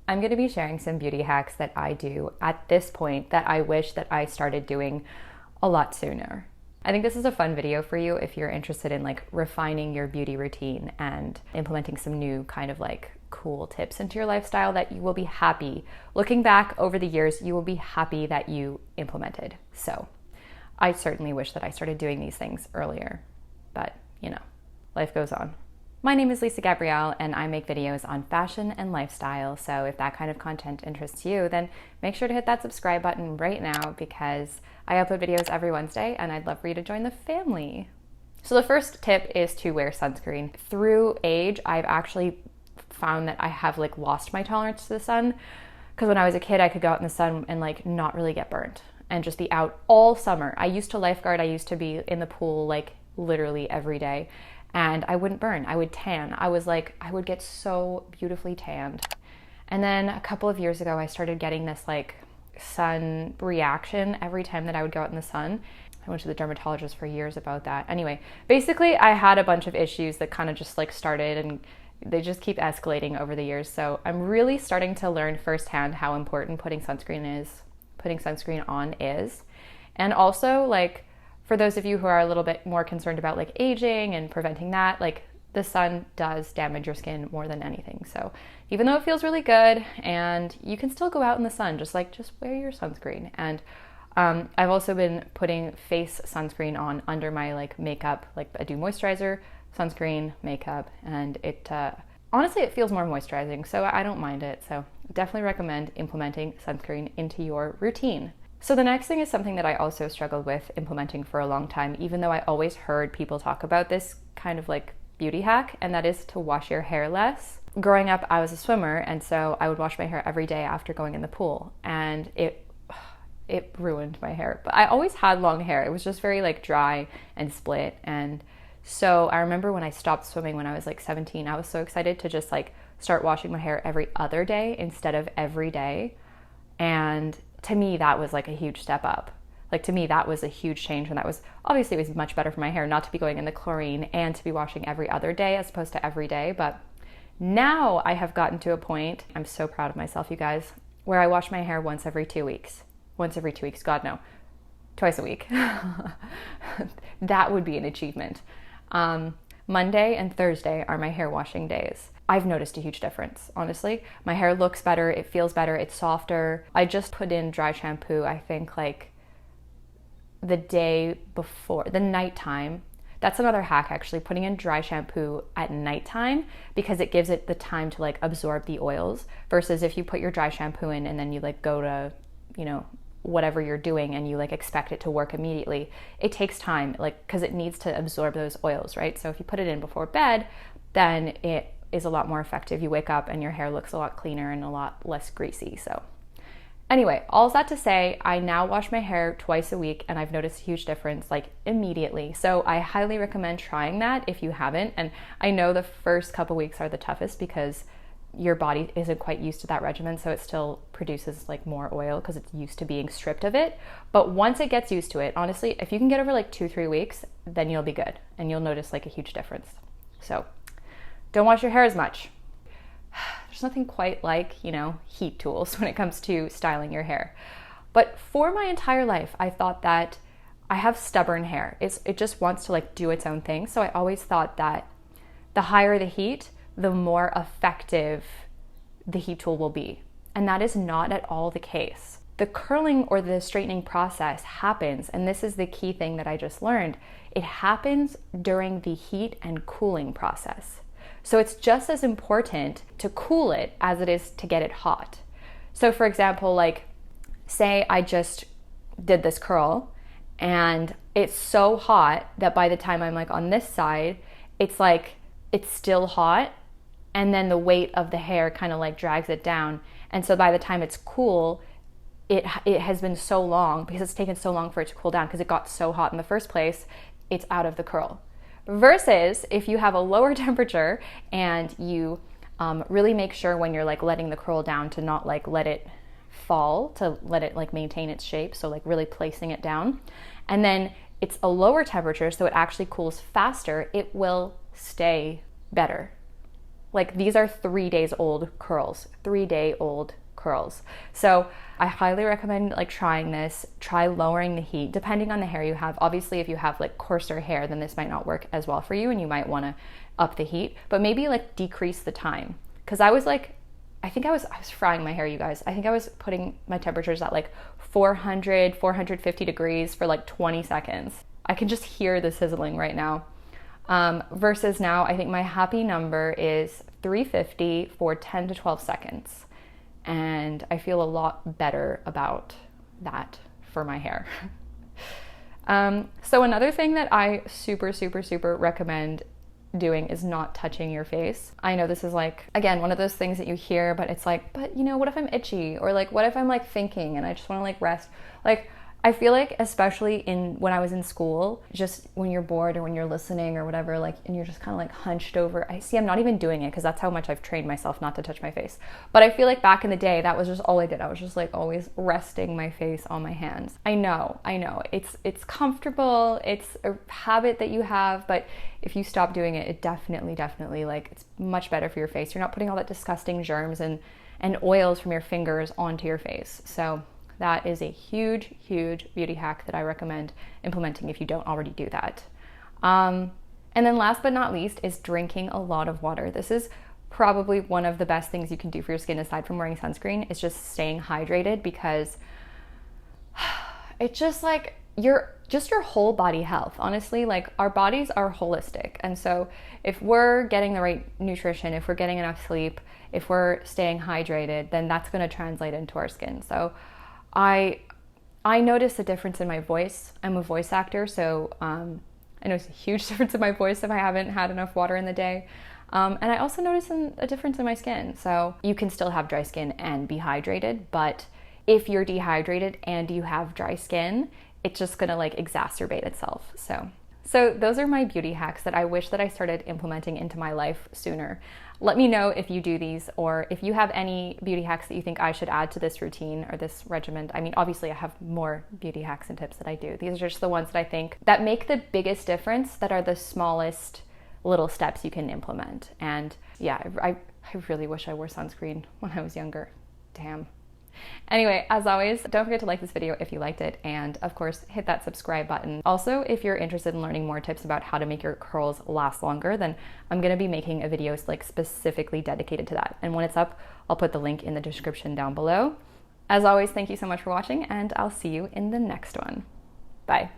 I'm going to be sharing some beauty hacks that I do at this point that I wish that I started doing a lot sooner. I think this is a fun video for you if you're interested in like refining your beauty routine and implementing some new kind of like cool tips into your lifestyle that you will be happy. Looking back over the years, you will be happy that you implemented. So I certainly wish that I started doing these things earlier, but you know, life goes on. My name is Lisa Gabrielle and I make videos on fashion and lifestyle. So if that kind of content interests you, then make sure to hit that subscribe button right now because I upload videos every Wednesday and I'd love for you to join the family. So the first tip is to wear sunscreen. Through age, I've actually found that I have like lost my tolerance to the sun because when I was a kid, I could go out in the sun and like not really get burnt and just be out all summer. I used to lifeguard. I used to be in the pool like literally every day. And I wouldn't burn, I would tan. I would get so beautifully tanned. And then a couple of years ago, I started getting this like sun reaction every time that I would go out in the sun. I went to the dermatologist for years about that. Anyway, basically I had a bunch of issues that kind of just like started and they just keep escalating over the years. So I'm really starting to learn firsthand how important putting sunscreen on is. And also like, for those of you who are a little bit more concerned about like aging and preventing that, like the sun does damage your skin more than anything. So even though it feels really good and you can still go out in the sun, just wear your sunscreen. And I've also been putting face sunscreen on under my like makeup, like I do moisturizer, sunscreen, makeup, and it honestly, it feels more moisturizing. So I don't mind it. So definitely recommend implementing sunscreen into your routine. So the next thing is something that I also struggled with implementing for a long time, even though I always heard people talk about this kind of like beauty hack, and that is to wash your hair less. Growing up, I was a swimmer, and so I would wash my hair every day after going in the pool, and it ruined my hair. But I always had long hair. It was just very like dry and split. And so I remember when I stopped swimming when I was like 17, I was so excited to just like start washing my hair every other day instead of every day. And to me, that was like a huge step up. Like to me, that was a huge change. And that was, obviously it was much better for my hair not to be going in the chlorine and to be washing every other day as opposed to every day. But now I have gotten to a point, I'm so proud of myself, you guys, where I wash my hair once every 2 weeks. Once every 2 weeks, God no, twice a week. That would be an achievement. Monday and Thursday are my hair washing days. I've noticed a huge difference, honestly. My hair looks better, it feels better, it's softer. I just put in dry shampoo, I think like the day before, the nighttime. That's another hack actually, putting in dry shampoo at nighttime because it gives it the time to like absorb the oils versus if you put your dry shampoo in and then you like go to, you know, whatever you're doing and you like expect it to work immediately. It takes time, like, because it needs to absorb those oils, right? So if you put it in before bed, then it is a lot more effective. You wake up and your hair looks a lot cleaner and a lot less greasy. So anyway, all that to say, I now wash my hair twice a week and I've noticed a huge difference like immediately. So I highly recommend trying that if you haven't. And I know the first couple weeks are the toughest because your body isn't quite used to that regimen, so it still produces like more oil because it's used to being stripped of it. But once it gets used to it, honestly, if you can get over like 2-3 weeks, then you'll be good and you'll notice like a huge difference. So don't wash your hair as much. There's nothing quite like, you know, heat tools when it comes to styling your hair. But for my entire life, I thought that I have stubborn hair. It just wants to like do its own thing. So I always thought that the higher the heat, the more effective the heat tool will be. And that is not at all the case. The curling or the straightening process happens, and this is the key thing that I just learned, it happens during the heat and cooling process. So it's just as important to cool it as it is to get it hot. So for example, like say I just did this curl and it's so hot that by the time I'm like on this side, it's like it's still hot and then the weight of the hair kind of like drags it down. And so by the time it's cool, it has been so long because it's taken so long for it to cool down because it got so hot in the first place, it's out of the curl. Versus if you have a lower temperature and you really make sure when you're like letting the curl down to not like let it fall, to let it like maintain its shape, so like really placing it down. And then it's a lower temperature so it actually cools faster, it will stay better. Like these are 3 days old curls, 3-day old curls. So I highly recommend like trying this. Try lowering the heat depending on the hair you have. Obviously, if you have like coarser hair, then this might not work as well for you and you might want to up the heat, but maybe like decrease the time. Cause I was frying my hair, you guys. I think I was putting my temperatures at like 400, 450 degrees for like 20 seconds. I can just hear the sizzling right now. Versus now, I think my happy number is 350 for 10 to 12 seconds. And I feel a lot better about that for my hair. So another thing that I super recommend doing is not touching your face. I know this is like, again, one of those things that you hear, but it's like, but you know, what if I'm itchy? Or like, what if I'm like thinking and I just want to like rest? Like, I feel like especially when I was in school, just when you're bored or when you're listening or whatever, like, and you're just kind of like hunched over. I'm not even doing it because that's how much I've trained myself not to touch my face. But I feel like back in the day, that was just all I did. I was just like always resting my face on my hands. I know. It's comfortable. It's a habit that you have, but if you stop doing it, it definitely like it's much better for your face. You're not putting all that disgusting germs and oils from your fingers onto your face. So that is a huge beauty hack that I recommend implementing if you don't already do that. And then last but not least is drinking a lot of water. This is probably one of the best things you can do for your skin aside from wearing sunscreen, is just staying hydrated, because it's just like your whole body health. Honestly, like our bodies are holistic. And so if we're getting the right nutrition, if we're getting enough sleep, if we're staying hydrated, then that's going to translate into our skin. So I notice a difference in my voice. I'm a voice actor, so I notice a huge difference in my voice if I haven't had enough water in the day. And I also notice a difference in my skin. So you can still have dry skin and be hydrated, but if you're dehydrated and you have dry skin, it's just gonna like exacerbate itself. So those are my beauty hacks that I wish that I started implementing into my life sooner. Let me know if you do these, or if you have any beauty hacks that you think I should add to this routine or this regimen. I mean, obviously I have more beauty hacks and tips that I do. These are just the ones that I think that make the biggest difference, that are the smallest little steps you can implement. And yeah, I really wish I wore sunscreen when I was younger. Damn. Anyway, as always, don't forget to like this video if you liked it, and of course hit that subscribe button. Also, if you're interested in learning more tips about how to make your curls last longer, then I'm going to be making a video like specifically dedicated to that, and when it's up, I'll put the link in the description down below. As always, thank you so much for watching, and I'll see you in the next one. Bye.